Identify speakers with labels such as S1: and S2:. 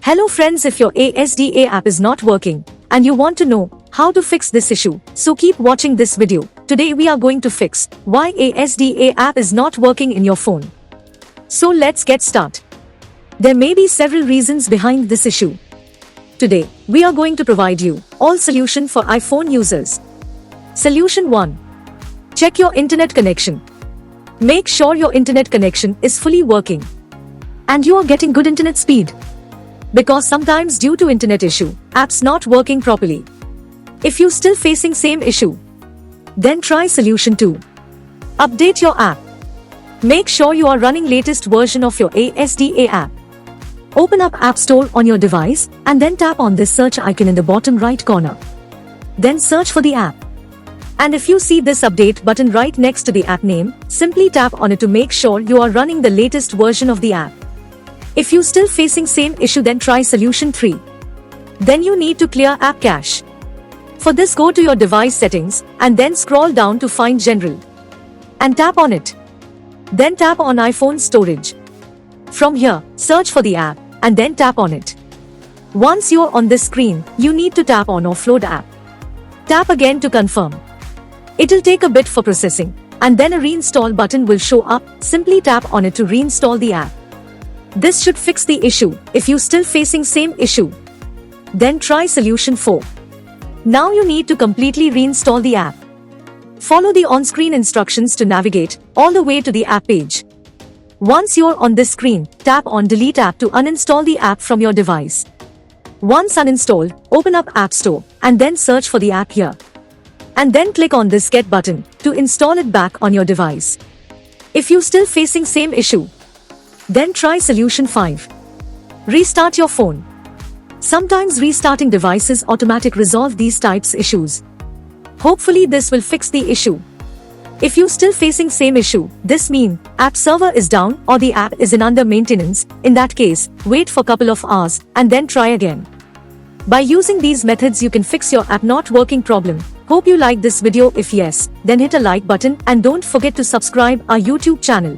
S1: Hello friends, if your ASDA app is not working and you want to know how to fix this issue, so keep watching this video. Today we are going to fix why ASDA app is not working in your phone. So let's get started. There may be several reasons behind this issue. Today, we are going to provide you all solution for iPhone users. Solution 1. Check your internet connection. Make sure your internet connection is fully working and you are getting good internet speed. Because sometimes due to internet issue, apps not working properly. If you still facing same issue, then try solution 2. Update your app. Make sure you are running latest version of your ASDA app. Open up App Store on your device and then tap on this search icon in the bottom right corner. Then search for the app. And if you see this update button right next to the app name, simply tap on it to make sure you are running the latest version of the app. If you still facing same issue, then try solution 3. Then you need to clear app cache. For this, go to your device settings and then scroll down to find general and tap on it. Then tap on iPhone storage. From here, search for the app and then tap on it. Once you're on this screen, you need to tap on offload app. Tap again to confirm. It'll take a bit for processing and then a reinstall button will show up. Simply tap on it to reinstall the app. This should fix the issue. If you still facing same issue, then try solution 4. Now you need to completely reinstall the app. Follow the on-screen instructions to navigate all the way to the app page. Once you're on this screen, tap on delete app to uninstall the app from your device. Once uninstalled, open up App Store and then search for the app here. And then click on this get button to install it back on your device. If you still facing same issue, then try solution 5. Restart your phone. Sometimes restarting devices automatic resolve these types issues. Hopefully this will fix the issue. If you still facing same issue, this mean app server is down or the app is in under maintenance. In that case, wait for couple of hours and then try again. By using these methods, you can fix your app not working problem. Hope you like this video. If yes, then hit a like button and don't forget to subscribe our YouTube channel.